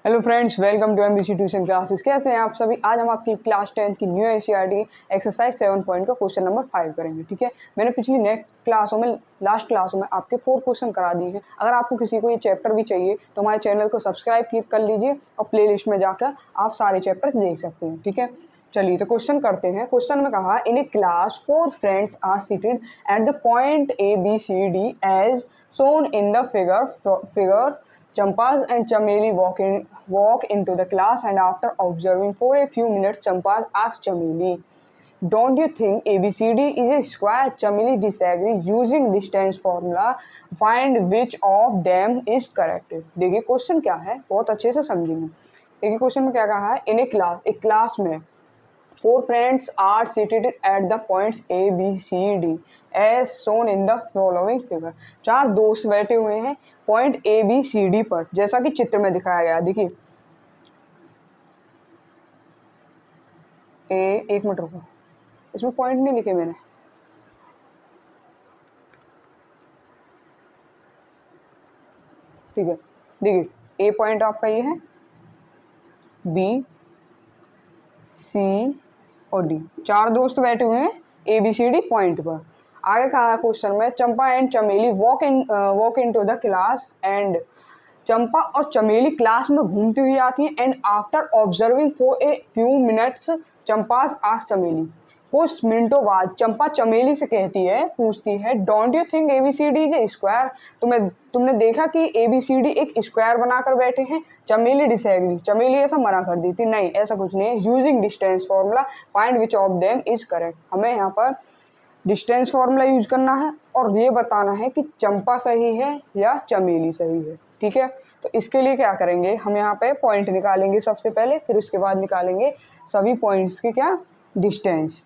Hello friends, welcome to MBC tuition classes. कैसे हैं आप सभी। आज हम आपकी क्लास 10 की न्यू एनसीईआरटी एक्सरसाइज 7 पॉइंट का क्वेश्चन नंबर 5 करेंगे। ठीक है, मैंने पिछली लास्ट क्लासों में आपके 4 क्वेश्चन करा दिए हैं। अगर आपको किसी को ये चैप्टर भी चाहिए तो हमारे चैनल को सब्सक्राइब कर लीजिए और प्ले लिस्ट में जाकर आप सारे चैप्टर्स देख सकते हैं। ठीक है, चलिए तो क्वेश्चन करते हैं। क्वेश्चन में कहा, in a class 4 friends are seated at the point ABCD as shown in the figures. Champas and Chameli walk into the class, and after observing for a few minutes, Champas asks Chameli, "Don't you think ABCD is a square?" Chameli disagrees. Using distance formula, find which of them is correct. देखिए question क्या है, बहुत अच्छे से समझेंगे। देखिए question में क्या कहा है, इन ए क्लास, एक क्लास में 4 friends are seated at the points A, B, C, D as shown in the following figure. 4 दोस्त बैठे हुए हैं point A, B, C, D पर, जैसा कि चित्र में दिखाया गया। देखिए एक मिनट रुको, इसमें पॉइंट नहीं लिखे मैंने। ठीक है, देखिए A पॉइंट आपका ये है, B, C और D, 4 दोस्त बैठे हुए हैं ABCD पॉइंट पर। आगे कहा क्वेश्चन में, Champa and Chameli walk into the class and Champa और चमेली क्लास में घूमती हुई आती हैं। And after observing for a few minutes Champa's asks Chameli, कुछ मिनटों बाद चंपा चमेली से पूछती है, don't you think ABCD is a square? तुमने देखा कि ABCD एक स्क्वायर बनाकर बैठे हैं? चमेली डिसएग्री, चमेली ऐसा मना कर दी थी, नहीं ऐसा कुछ नहीं है। Using distance formula find which of them is correct. हमें यहाँ पर डिस्टेंस फॉर्मूला यूज करना है और ये बताना है कि चंपा सही है या चमेली सही है। ठीक है, तो इसके लिए क्या करेंगे, हम यहाँ पे पॉइंट निकालेंगे सबसे पहले, फिर उसके बाद निकालेंगे सभी पॉइंट्स के क्या डिस्टेंस।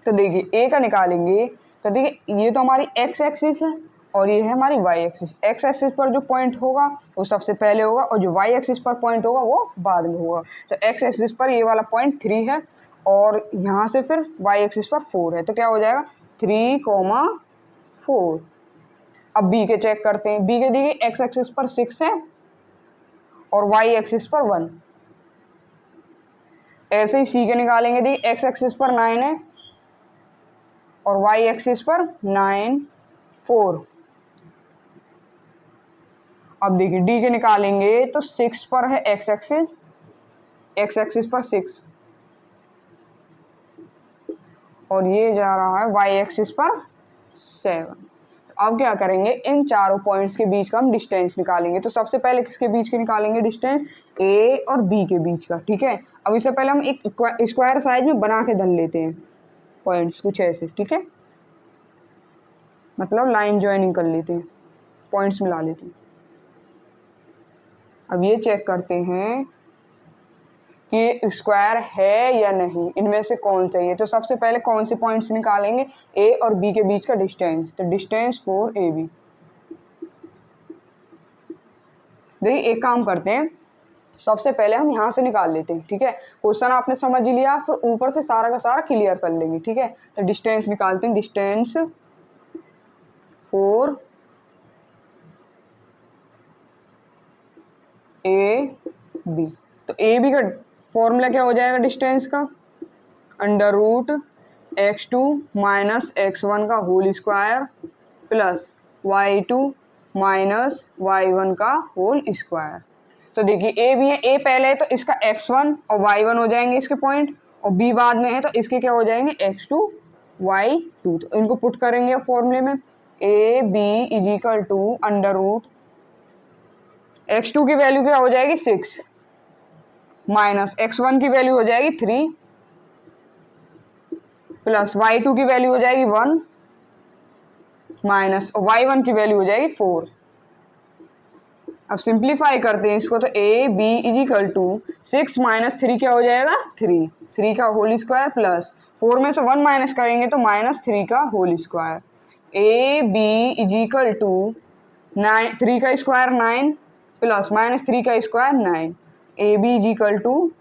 तो देखिए A का निकालेंगे, तो देखिए ये तो हमारी x एक्सिस है और ये है हमारी y एक्सिस। x एक्सिस पर जो पॉइंट होगा वो सबसे पहले होगा और जो y एक्सिस पर पॉइंट होगा वो बाद में होगा। तो x एक्सिस पर ये वाला पॉइंट 3 है और यहाँ से फिर y एक्सिस पर 4 है, तो क्या हो जाएगा 3,4। अब B के चेक करते हैं। B के देखिए x एक्सिस पर 6 है और y एक्सिस पर 1। ऐसे ही C के निकालेंगे, देखिए x एक्सिस पर 9 है और y एक्सिस पर 9, 4। अब देखिए D के निकालेंगे तो 6 पर है x एक्सिस पर 6 और ये जा रहा है y एक्सिस पर 7। अब क्या करेंगे, इन चारों पॉइंट्स के बीच का हम डिस्टेंस निकालेंगे। तो सबसे पहले किसके बीच के निकालेंगे डिस्टेंस, A और B के बीच का। ठीक है, अब इससे पहले हम एक स्क्वायर साइज में बना के धर लेते हैं पॉइंट्स कुछ ऐसे। ठीक है, मतलब लाइन ज्वाइनिंग कर लेते हैं, पॉइंट्स मिला लेते हैं। अब ये चेक करते हैं कि स्क्वायर है या नहीं, इनमें से कौन चाहिए। तो सबसे पहले कौन से पॉइंट्स निकालेंगे, A और B के बीच का डिस्टेंस। तो डिस्टेंस 4AB। देखिए एक काम करते हैं, सबसे पहले हम यहाँ से निकाल लेते हैं। ठीक है, क्वेश्चन आपने समझ लिया, फिर ऊपर से सारा का सारा क्लियर कर लेंगे। ठीक है, तो डिस्टेंस निकालते हैं। Distance 4AB। तो AB का फॉर्मूला क्या हो जाएगा डिस्टेंस का, √x2 माइनस x1 का whole square plus y2 minus y1 का होल स्क्वायर। तो देखिए A भी है, A पहले है तो इसका x1 और y1 हो जाएंगे इसके पॉइंट, और B बाद में है तो इसके क्या हो जाएंगे x2 y2। तो इनको पुट करेंगे फॉर्मूले में, AB is equal to x2 की वैल्यू क्या हो जाएगी 6 माइनस x1 की वैल्यू हो जाएगी 3 प्लस y2 की वैल्यू हो जाएगी 1 माइनस y1 की वैल्यू हो जाएगी 4। अब सिंप्लीफाई करते हैं इसको, तो AB is equal to 6 minus 3 क्या हो जाएगा 3 का होल स्क्वायर प्लस 4 में से 1 माइनस करेंगे तो -3 का whole square. AB is equal to 3 का स्क्वायर 9 प्लस -3 का square 9। AB is equal to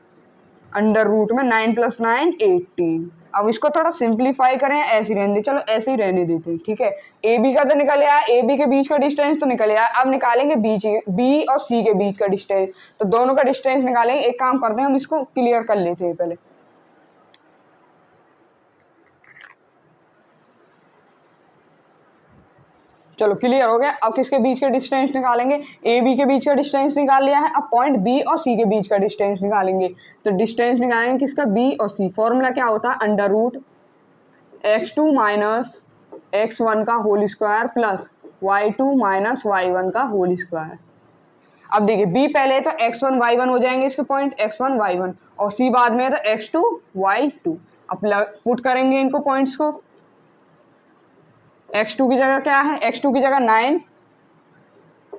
under root में 9 + 9 18। अब इसको थोड़ा सिंप्लीफाई करें, ऐसे रहने दे, चलो ऐसे ही रहने देते हैं, ठीक है। ए बी का तो निकल आया, ए बी के बीच का डिस्टेंस तो निकल आया, अब निकालेंगे बी और सी के बीच का डिस्टेंस, तो दोनों का डिस्टेंस निकालेंगे। एक काम करते हैं, हम इसको क्लियर कर लेते हैं पहले। चलो क्लियर हो गया। अब किसके बीच के डिस्टेंस निकालेंगे, ए बी के बीच का डिस्टेंस निकाल लिया है, अब पॉइंट बी और सी के बीच का डिस्टेंस निकालेंगे। तो डिस्टेंस निकालेंगे किसका, बी और सी। फॉर्मूला क्या होता है, under root x2 minus x1 का whole square plus y2 minus y1 का होल स्क्वायर। अब देखिए b पहले है तो x1 y1 हो जाएंगे इसके पॉइंट, x1 y1, और c बाद में है तो x2 y2। अब पुट करेंगे इनको पॉइंट्स को। x2 की जगह क्या है, x2 की जगह 9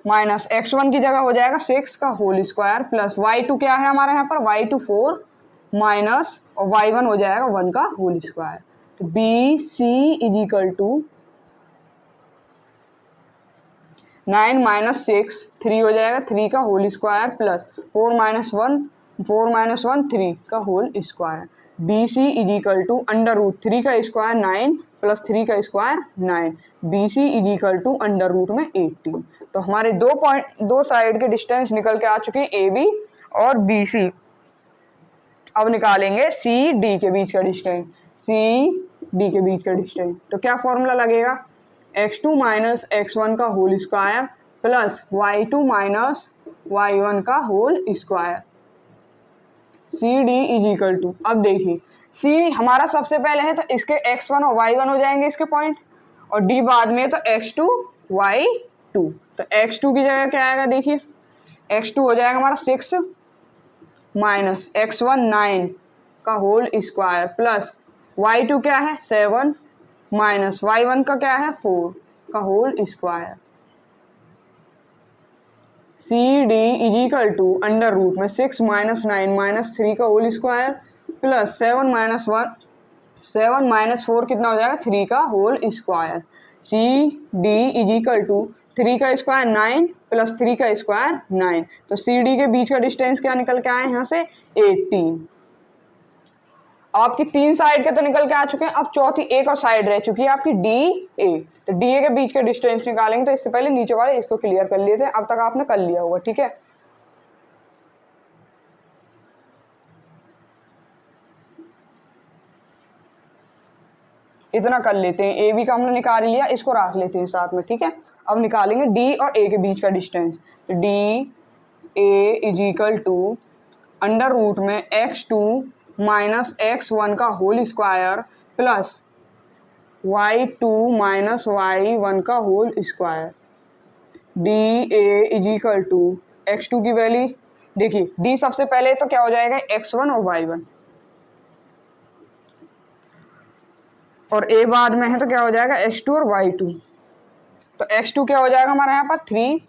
माइनस x1 की जगह हो जाएगा 6 का होल स्क्वायर प्लस y2 क्या है हमारे यहाँ पर, y2 4 माइनस और y1 हो जाएगा 1 का होल स्क्वायर। तो B C is equal to 9 minus 6 3 हो जाएगा, 3 का होल स्क्वायर प्लस 4 माइनस 1 3 का whole square. B C is equal to under root 3 का स्क्वायर 9 प्लस 3 का square 9। B C is equal to under root में 18। तो हमारे दो साइड के डिस्टेंस निकल के आ चुके हैं, ए बी और बी सी। अब निकालेंगे सी डी के बीच का डिस्टेंस, सी डी के बीच का डिस्टेंस। तो क्या फॉर्मूला लगेगा, x2 माइनस x1 का whole square plus y2 minus y1 का whole square. C D is equal to, अब देखिए सी हमारा सबसे पहले है तो इसके x1 और y1 हो जाएंगे इसके पॉइंट, और डी बाद में तो x2 y2। तो x2 की जगह क्या आएगा, देखिए x2 हो जाएगा हमारा 6 माइनस x1 9 का होल स्क्वायर प्लस y2 क्या है 7 माइनस y1 का क्या है 4 का whole square. C D is equal to under root में 6 माइनस 9 माइनस 3 का होल स्क्वायर प्लस 7 माइनस 4 कितना हो जाएगा 3 का whole square. C D is equal to 3 का स्क्वायर 9 प्लस 3 का स्क्वायर 9। तो सी डी के बीच का डिस्टेंस क्या निकल के आए यहाँ से 18। आपकी 3 साइड के तो निकल के आ चुके हैं, अब चौथी एक और साइड रह चुकी है आपकी डी ए। तो डी ए के बीच के डिस्टेंस निकालेंगे, तो इससे पहले नीचे वाले इसको क्लियर कर लिए थे, अब तक आपने कर लिया होगा, ठीक है। इतना कर लेते हैं, ए बी का हमने निकाल लिया, इसको रख लेते हैं साथ में, ठीक है। अब निकालेंगे डी और ए के बीच का डिस्टेंस। D A is equal to under root में x2 माइनस x1 का whole square plus y2 minus y1 का whole square. D A is equal to x2 की वैल्यू देखिए, d सबसे पहले तो क्या हो जाएगा x1 और y1, और a बाद में है तो क्या हो जाएगा x2 और y2। तो x2 क्या हो जाएगा हमारे यहाँ पर 3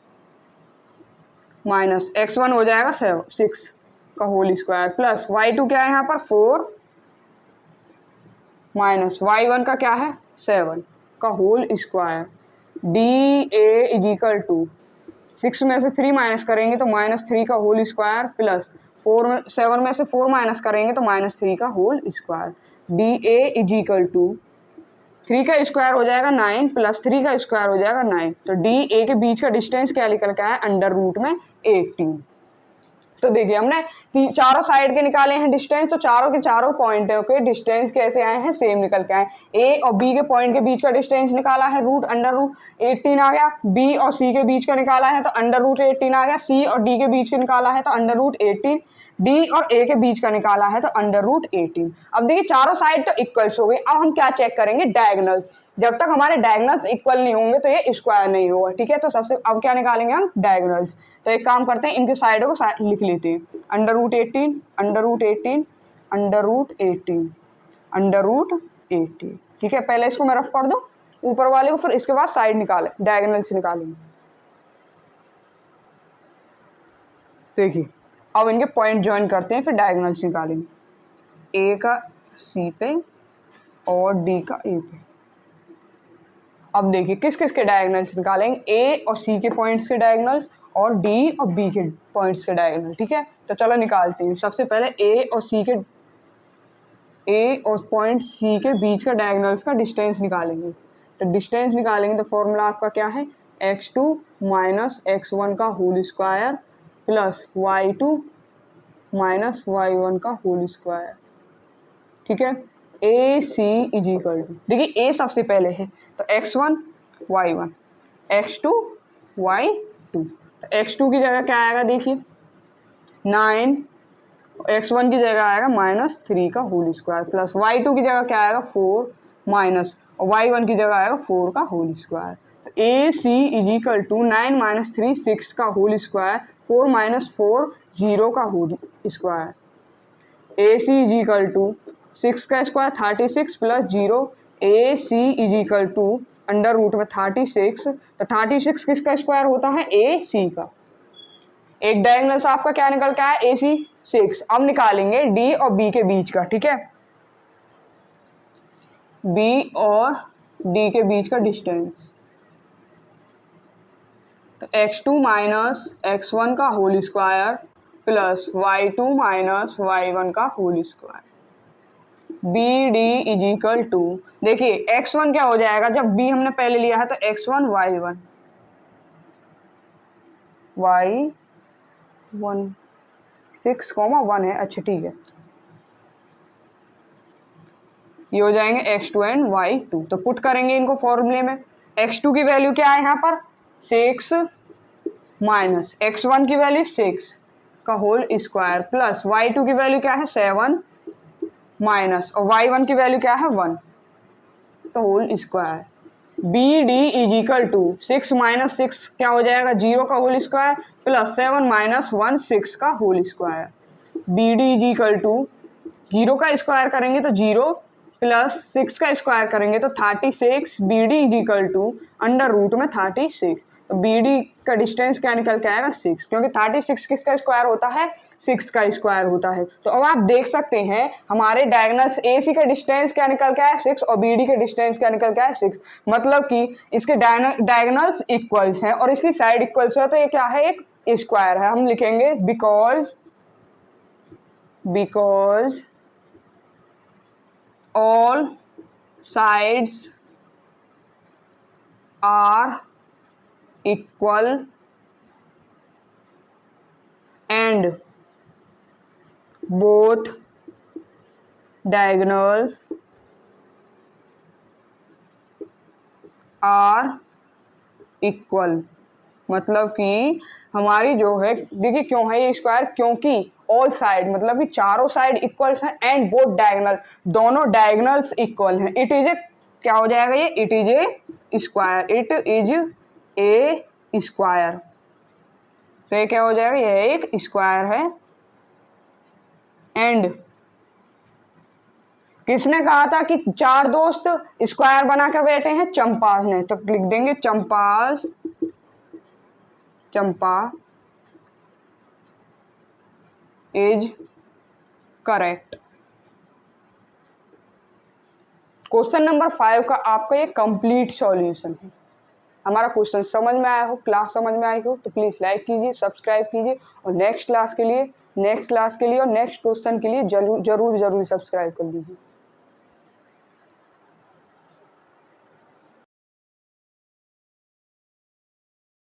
माइनस x1 हो जाएगा 6 का होल स्क्वायर प्लस y2 क्या है यहाँ पर 4 माइनस y1 का क्या है 7 का whole square. D A is equal to 6 में से 3 माइनस करेंगे तो -3 का होल स्क्वायर प्लस 7 में से 4 माइनस करेंगे तो -3 का whole square. D A is equal to 3 का स्क्वायर हो जाएगा 9 प्लस 3 का स्क्वायर हो जाएगा 9। तो डी ए के बीच का डिस्टेंस क्या निकल के आया अंडर रूट में 18। तो देखिए हमने चारों साइड के निकाले हैं डिस्टेंस, तो चारों के चारों पॉइंटों के डिस्टेंस कैसे आए हैं सेम निकल के आए। ए और बी के पॉइंट के बीच का डिस्टेंस निकाला है रूट अंडर रूट 18 आ गया, बी और सी के बीच का निकाला है तो अंडर रूट 18 आ गया, सी और डी के बीच का निकाला है तो अंडर रूट 18, डी और ए के बीच का निकाला है तो अंडर रूट 18। अब देखिए चारों साइड तो इक्वल्स हो गई, अब हम क्या चेक करेंगे डायगोनल्स। जब तक हमारे डायगोनल्स इक्वल नहीं होंगे तो ये स्क्वायर नहीं होगा, ठीक है। तो सबसे अब क्या निकालेंगे हम डायगोनल्स। तो एक काम करते हैं, इनके साइडों को लिख लेते हैं, under root 18 under root 18 under root 18 under root 18, ठीक है। पहले इसको मैं रफ कर दूं ऊपर वाले को, फिर इसके बाद साइड निकाले डायगोनल्स निकालेंगे। देखिए अब इनके पॉइंट ज्वाइन करते हैं, फिर डायगोनल्स निकालेंगे। ए का सी पे और डी का ए पे। अब देखिए किस किस के डायगोनल्स निकालेंगे, ए और सी के पॉइंट्स के डायगोनल्स और डी और बी के पॉइंट्स के डायगोनल, ठीक है। तो चलो निकालते हैं। सबसे पहले ए और सी के ए और पॉइंट सी के बीच का डायगोनल्स का डिस्टेंस निकालेंगे। तो डिस्टेंस निकालेंगे तो फॉर्मूला आपका क्या है, x2 माइनस x1 का whole square plus y2 minus y1 का होल स्क्वायर। ठीक है, A C is equal to, देखिए ए सबसे पहले है तो x1 y1 x2 y2। तो x2 की जगह क्या आएगा, देखिए 9, x1 की जगह आएगा -3 का होल स्क्वायर प्लस y2 की जगह क्या आएगा 4 माइनस और y1 की जगह आएगा 4 का होल स्क्वायर। तो ए सी इज इक्वल टू 9 - 3 6 का होल स्क्वायर 4 - 4 0 का whole square. A C is equal to 6 का square 36 plus 0। A C is equal to under root में 36। तो 36 किसका स्क्वायर होता है, ए सी का। एक डायगोनल से आपका क्या निकल के आया, ए सी 6। अब निकालेंगे डी और बी के बीच का। ठीक है, बी और डी के बीच का डिस्टेंस, तो x2 माइनस x1 का whole square plus y2 minus y1 का whole square. B D is equal to, देखिए x1 क्या हो जाएगा, जब b हमने पहले लिया है तो x1 y1 6,1 है। अच्छा ठीक है, ये हो जाएंगे x2 एंड y2। तो पुट करेंगे इनको फॉर्मूले में। x2 की वैल्यू क्या है यहाँ पर 6 माइनस x1 की वैल्यू 6 का होल स्क्वायर प्लस y2 की वैल्यू क्या है 7 माइनस और y1 की वैल्यू क्या है 1 तो whole square. B D is equal to 6 - 6 क्या हो जाएगा 0 का होल स्क्वायर प्लस 7 - 1 6 का whole square. B D is equal to 0 का स्क्वायर करेंगे तो 0 प्लस 6 का स्क्वायर करेंगे तो 36। B D is equal to under root में 36। तो बी डी का डिस्टेंस क्या निकल के आएगा 6, क्योंकि 36 किसका स्क्वायर होता है 6 का स्क्वायर होता है। तो अब आप देख सकते हैं हमारे डायगोनल्स ए सी का डिस्टेंस क्या निकल के आया 6 और बी डी का डिस्टेंस क्या निकल के आया 6। मतलब कि इसके डायगोनल्स इक्वल्स हैं और इसकी साइड इक्वल्स है, तो ये क्या है एक स्क्वायर है। हम लिखेंगे because all sides are equal and both diagonals are equal। मतलब कि हमारी जो है, देखिए क्यों है ये स्क्वायर, क्योंकि ऑल साइड मतलब कि चारों साइड इक्वल्स हैं एंड बोथ डायगोनल, दोनों डायगोनल्स इक्वल हैं। इट इज ए, क्या हो जाएगा ये, it is a square, it is a square. तो ये क्या हो जाएगा, ये एक स्क्वायर है। एंड किसने कहा था कि 4 दोस्त स्क्वायर बना कर बैठे हैं, चंपास ने। तो लिख देंगे चंपा इज करेक्ट। क्वेश्चन नंबर 5 का आपका ये कंप्लीट सॉल्यूशन है। हमारा क्वेश्चन समझ में आया हो, क्लास समझ में आई हो तो प्लीज लाइक कीजिए, सब्सक्राइब कीजिए और नेक्स्ट क्लास के लिए और नेक्स्ट क्वेश्चन के लिए जरूर सब्सक्राइब कर लीजिए।